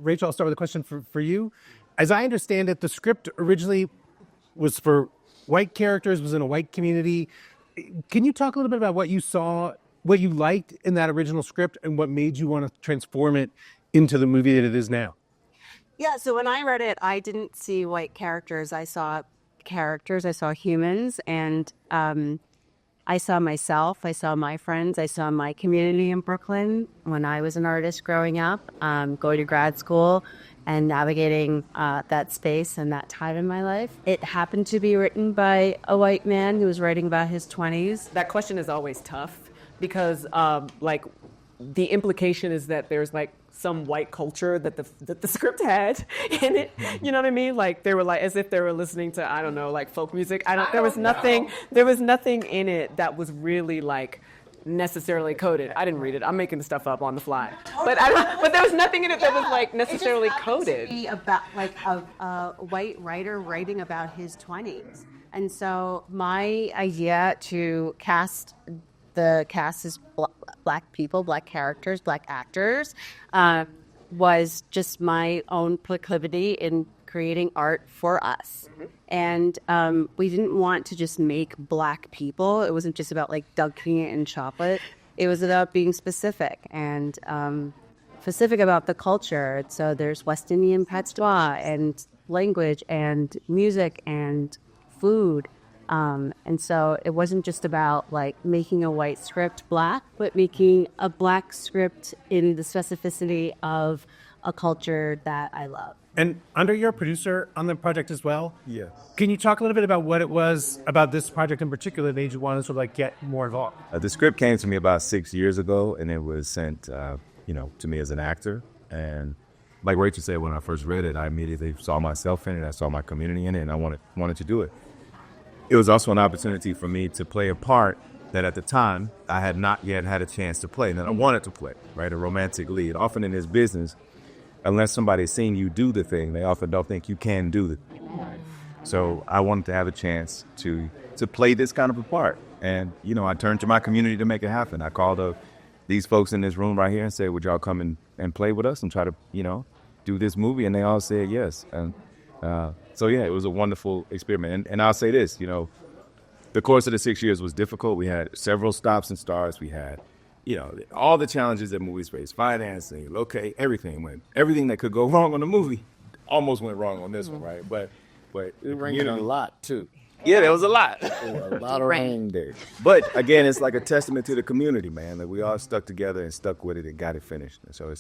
Rachel, I'll start with a question for you. As I understand it, the script originally was for white characters, was in a white community. Can you talk a little bit about what you saw, what you liked in that original script, and what made you want to transform it into the movie that it is now? Yeah, so when I read it, I didn't see white characters. I saw characters, I saw humans, and I saw myself, I saw my friends, I saw my community in Brooklyn when I was an artist growing up, going to grad school and navigating that space and that time in my life. It happened to be written by a white man who was writing about his 20s. That question is always tough because the implication is that there's some white culture that the script had in it. You know what I mean? Like they were as if they were listening to, I don't know, folk music. There was nothing in it that was really necessarily coded. I didn't read it. I'm making stuff up on the fly. But there was nothing in it that was necessarily coded. It just happened to be about a white writer writing about his 20s. And so my idea to cast as black people, black characters, black actors, was just my own proclivity in creating art for us. Mm-hmm. And we didn't want to just make black people. It wasn't just about dunking it in chocolate. It was about being specific and specific about the culture. So there's West Indian patois and language and music and food. And so it wasn't just about making a white script black, but making a black script in the specificity of a culture that I love. And André, you're a producer on the project as well. Yes. Can you talk a little bit about what it was about this project in particular that made you want to sort of get more involved? The script came to me about 6 years ago, and it was sent, to me as an actor. And like Rachel said, when I first read it, I immediately saw myself in it. I saw my community in it, and I wanted to do it. It was also an opportunity for me to play a part that at the time I had not yet had a chance to play, and that I wanted to play, right? A romantic lead. Often in this business, unless somebody's seen you do the thing, they often don't think you can do the thing. Right? So I wanted to have a chance to play this kind of a part. And, I turned to my community to make it happen. I called up these folks in this room right here and said, would y'all come and play with us and try to, do this movie? And they all said yes. And so, yeah, it was a wonderful experiment. And I'll say this, the course of the 6 years was difficult. We had several stops and starts. We had, all the challenges that movies face, financing, everything that could go wrong on the movie almost went wrong on this one, right? But it rained a lot, too. Yeah, there was a lot. A lot of rain there. But, again, it's like a testament to the community, man, that we all stuck together and stuck with it and got it finished. And so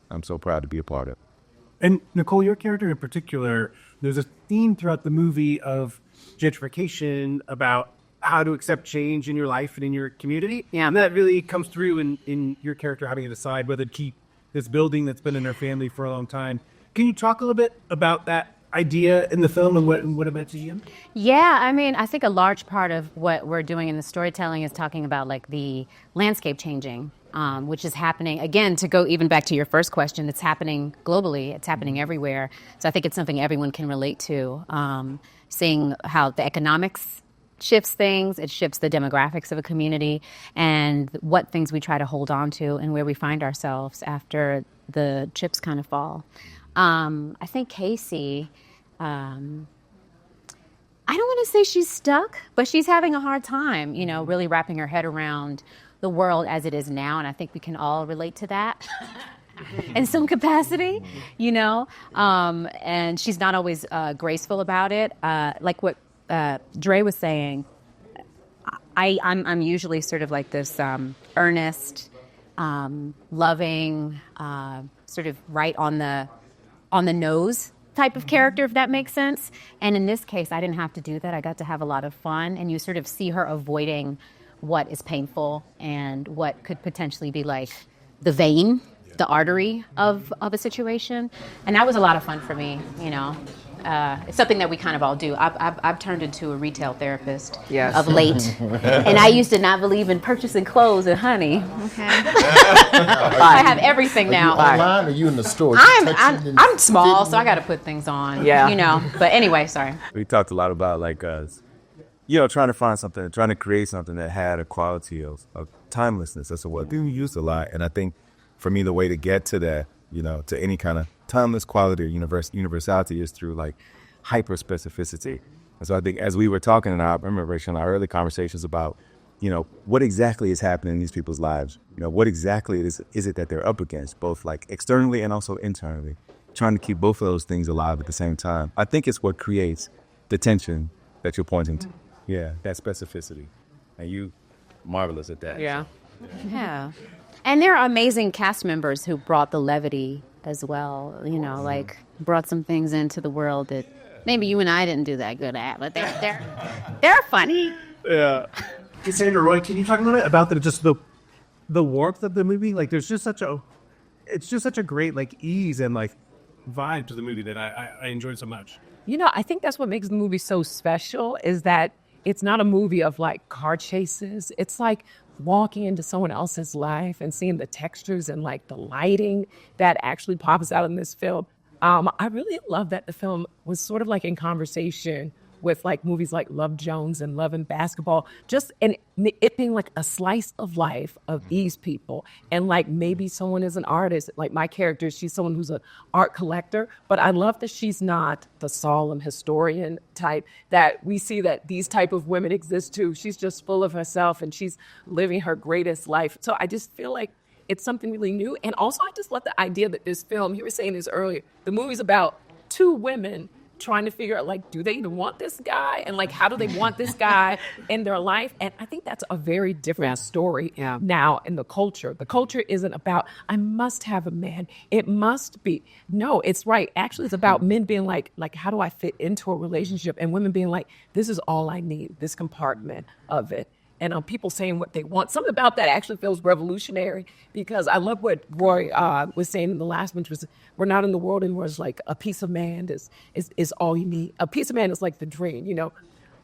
I'm so proud to be a part of it. And Nicole, your character in particular, there's a theme throughout the movie of gentrification, about how to accept change in your life and in your community. Yeah. And that really comes through in your character having to decide whether to keep this building that's been in her family for a long time. Can you talk a little bit about that idea in the film and what it meant to you? Yeah, I think a large part of what we're doing in the storytelling is talking about the landscape changing, which is happening, again, to go even back to your first question, it's happening globally, it's happening everywhere. So I think it's something everyone can relate to, seeing how the economics shifts things, it shifts the demographics of a community, and what things we try to hold on to and where we find ourselves after the chips kind of fall. I think Casey, I don't want to say she's stuck, but she's having a hard time, really wrapping her head around the world as it is now, and I think we can all relate to that in some capacity, and she's not always graceful about it. Like what Dre was saying, I'm usually sort of like this earnest, loving, sort of right on the nose type of character, if that makes sense. And in this case, I didn't have to do that. I got to have a lot of fun, and you sort of see her avoiding what is painful and what could potentially be like the vein, the artery of a situation. And that was a lot of fun for me, It's something that we kind of all do. I've turned into a retail therapist of late. And I used to not believe in purchasing clothes and honey. Okay. I have everything now. Are you online or are you in the store? I'm small, so I got to put things on. Yeah. But anyway, sorry. We talked a lot about trying to find something, trying to create something that had a quality of timelessness. That's a word we used a lot. And I think for me, the way to get to that, to any kind of timeless quality or universality is through like hyper specificity. And so I think as we were talking, and I remember Rachel in our early conversations about, what exactly is happening in these people's lives? What exactly is it that they're up against, both like externally and also internally, trying to keep both of those things alive at the same time. I think it's what creates the tension that you're pointing to. Yeah, that specificity. And you marvelous at that. Yeah. Yeah. And there are amazing cast members who brought the levity as well, like brought some things into the world that maybe you and I didn't do that good at, but they're funny. Yeah. Cassandra, Roy, can you talk a little bit about the warmth of the movie? Like, there's just such a great like ease and like vibe to the movie that I enjoyed so much. I think that's what makes the movie so special is that it's not a movie of like car chases. It's like walking into someone else's life and seeing the textures and like the lighting that actually pops out in this film. I really love that the film was sort of like in conversation with like movies like Love Jones and Love and Basketball, and it being like a slice of life of these people. And like maybe someone is an artist, like my character, she's someone who's an art collector, but I love that she's not the solemn historian type, that we see that these type of women exist too. She's just full of herself and she's living her greatest life. So I just feel like it's something really new. And also I just love the idea that this film, you were saying this earlier, the movie's about two women trying to figure out, like, do they even want this guy? And, like, how do they want this guy in their life? And I think that's a very different story now in the culture. The culture isn't about, I must have a man. It must be. No, it's right. Actually, it's about men being like, how do I fit into a relationship? And women being like, this is all I need, this compartment of it. And people saying what they want. Something about that actually feels revolutionary because I love what Roy was saying in the last one, which was we're not in the world anymore. It's like a piece of man is all you need. A piece of man is like the dream,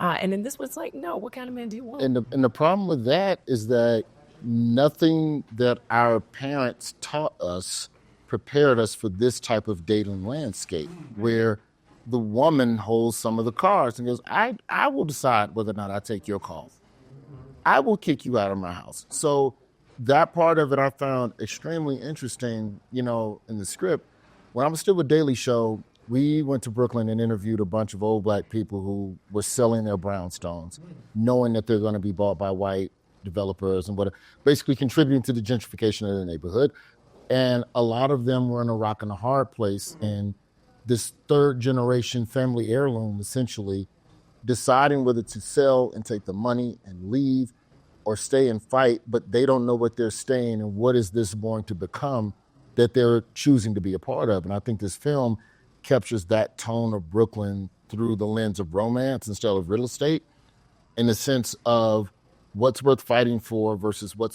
And in this one, it's like, no, what kind of man do you want? And the problem with that is that nothing that our parents taught us prepared us for this type of dating landscape where the woman holds some of the cards and goes, I will decide whether or not I take your call. I will kick you out of my house. So that part of it I found extremely interesting, in the script. When I was still with Daily Show, we went to Brooklyn and interviewed a bunch of old black people who were selling their brownstones, knowing that they're going to be bought by white developers and basically contributing to the gentrification of the neighborhood. And a lot of them were in a rock and a hard place. And this third generation family heirloom, essentially, deciding whether to sell and take the money and leave or stay and fight, but they don't know what they're staying and what is this going to become that they're choosing to be a part of. And I think this film captures that tone of Brooklyn through the lens of romance instead of real estate, in the sense of what's worth fighting for versus what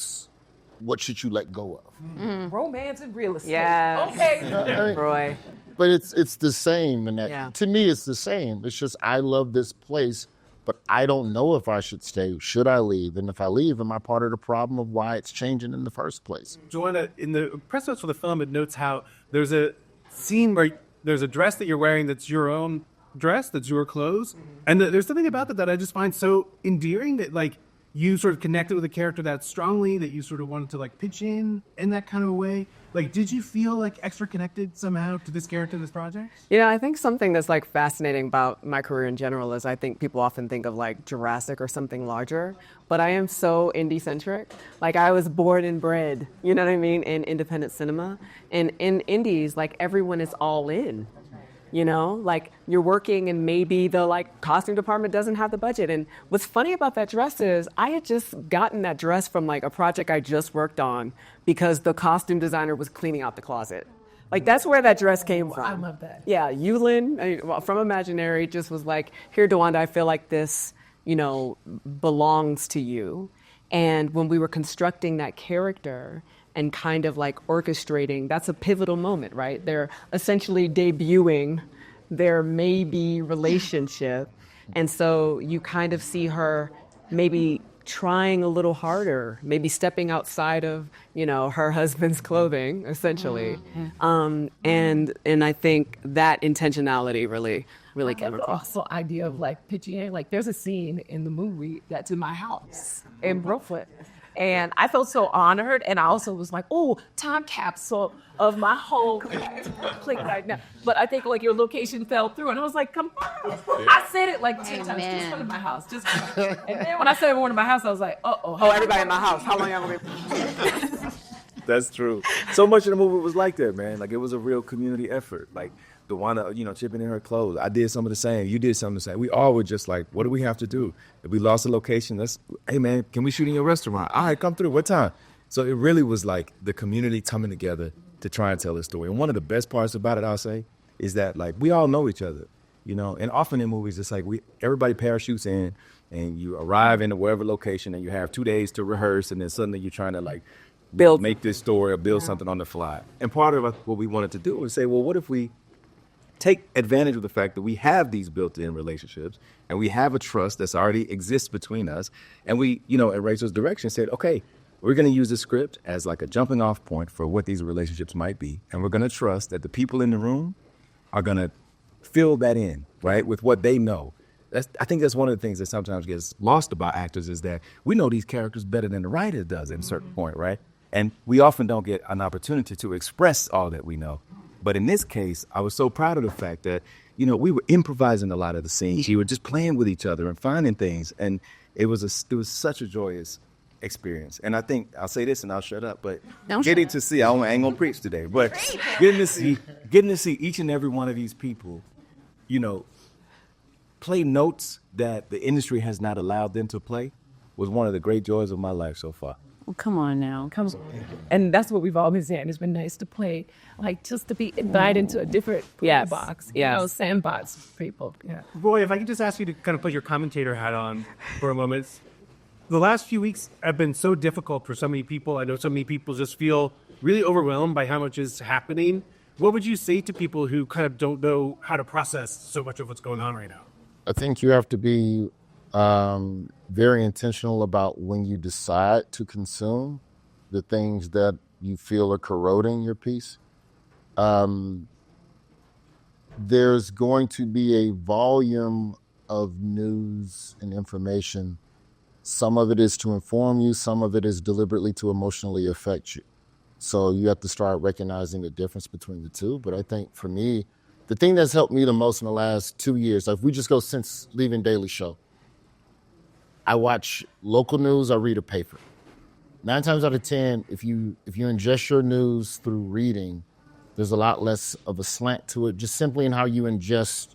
should you let go of. Romance and real estate. Yeah. Okay. Roy. But it's the same in that. Yeah. To me, it's the same. It's just I love this place, but I don't know if I should stay. Should I leave? And if I leave, am I part of the problem of why it's changing in the first place? DeWanda, in the press notes for the film, it notes how there's a scene where there's a dress that you're wearing that's your own dress, that's your clothes. And there's something about that I just find so endearing that, like, you sort of connected with the character that strongly, that you sort of wanted to, like, pitch in that kind of a way. Like, did you feel, like, extra connected somehow to this character, this project? I think something that's like fascinating about my career in general is I think people often think of like Jurassic or something larger, but I am so indie-centric. Like, I was born and bred, you know what I mean, in independent cinema. And in indies, like, everyone is all in. Like, you're working and maybe the like costume department doesn't have the budget. And what's funny about that dress is I had just gotten that dress from like a project I just worked on because the costume designer was cleaning out the closet. Like, that's where that dress came from. I love that. Yeah, Yulin from Imaginary just was like, here, DeWanda, I feel like this, belongs to you. And when we were constructing that character and kind of like orchestrating, that's a pivotal moment, right? They're essentially debuting their maybe relationship. And so you kind of see her maybe trying a little harder, maybe stepping outside of, her husband's clothing, essentially. And I think that intentionality really came across. Also, idea of like pitching in. Like, there's a scene in the movie that's in my house in Brooklyn. And I felt so honored. And I also was like, oh, time capsule of my whole click right now. But I think like your location fell through. And I was like, come on. I said it like 10 times. Just come to my house. Just come. And then when I said everyone to my house, I was like, uh-oh. Oh, everybody in my house. How long y'all gonna be? That's true. So much of the movie was like that, man. Like, it was a real community effort. Like, DeWanda, chipping in her clothes. I did some of the same. You did some of the same. We all were just like, what do we have to do? If we lost a location, hey, man, can we shoot in your restaurant? All right, come through. What time? So it really was like the community coming together to try and tell a story. And one of the best parts about it, I'll say, is that, like, we all know each other, And often in movies, it's like everybody parachutes in, and you arrive in wherever location, and you have 2 days to rehearse, and then suddenly you're trying to, like, make this story or build something on the fly. And part of what we wanted to do was say, well, what if we take advantage of the fact that we have these built-in relationships and we have a trust that's already exists between us. And we, at Rachel's direction said, okay, we're going to use the script as like a jumping off point for what these relationships might be. And we're going to trust that the people in the room are going to fill that in, right, with what they know. I think that's one of the things that sometimes gets lost about actors is that we know these characters better than the writer does at a certain point, right? And we often don't get an opportunity to express all that we know. But in this case, I was so proud of the fact that, we were improvising a lot of the scenes. We were just playing with each other and finding things. And it was such a joyous experience. And I think, I'll say this and I'll shut up, but getting to see, I ain't going to preach today, but getting to see each and every one of these people, play notes that the industry has not allowed them to play was one of the great joys of my life so far. Well, come on now. And that's what we've all been saying. It's been nice to play, like just to be invited into a different box, sandbox people. Yeah. Roy, if I could just ask you to kind of put your commentator hat on for a moment. The last few weeks have been so difficult for so many people. I know so many people just feel really overwhelmed by how much is happening. What would you say to people who kind of don't know how to process so much of what's going on right now? I think you have to be very intentional about when you decide to consume the things that you feel are corroding your piece. There's going to be a volume of news and information. Some of it is to inform you, some of it is deliberately to emotionally affect you. So you have to start recognizing the difference between the two. But I think for me, the thing that's helped me the most in the last 2 years, like if we just go since leaving Daily Show, I watch local news, I read a paper. 9 times out of 10, if you ingest your news through reading, there's a lot less of a slant to it, just simply in how you ingest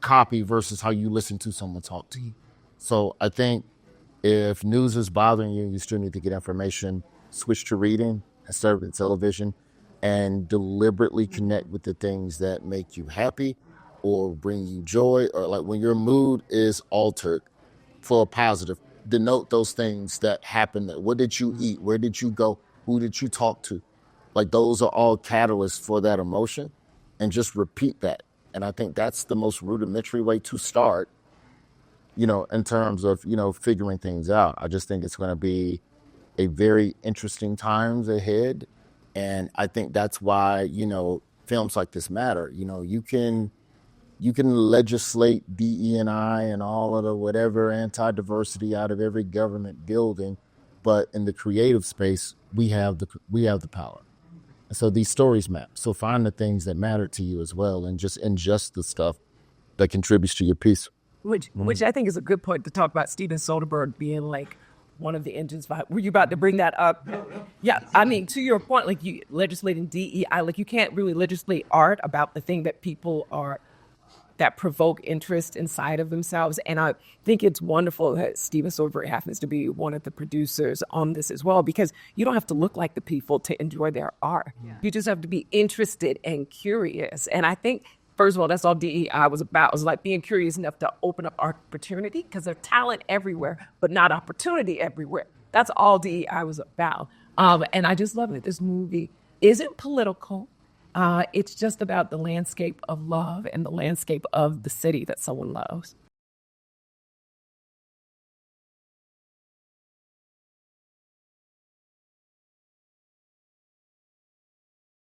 copy versus how you listen to someone talk to you. So I think if news is bothering you, you still need to get information, switch to reading instead of television, and deliberately connect with the things that make you happy or bring you joy, or like when your mood is altered for a positive, denote those things that happen. What did you eat? Where did you go? Who did you talk to? Like those are all catalysts for that emotion, and just repeat that. And I think that's the most rudimentary way to start, in terms of, figuring things out. I just think it's going to be a very interesting times ahead. And I think that's why, films like this matter. You can legislate DE&I and all of the whatever anti-diversity out of every government building, but in the creative space, we have the power. And so these stories map. So find the things that matter to you as well, and just ingest the stuff that contributes to your piece. Which I think is a good point to talk about Steven Soderbergh being like one of the engines. Were you about to bring that up? Yeah, I mean, to your point, like you legislating DEI, like you can't really legislate art about the thing that people are, that provoke interest inside of themselves. And I think it's wonderful that Steven Soderbergh happens to be one of the producers on this as well, because you don't have to look like the people to enjoy their art. Yeah. You just have to be interested and curious. And I think, first of all, that's all DEI was about. It was like being curious enough to open up opportunity, because there's talent everywhere, but not opportunity everywhere. That's all DEI was about. And I just love it. This movie isn't political. It's just about the landscape of love and the landscape of the city that someone loves.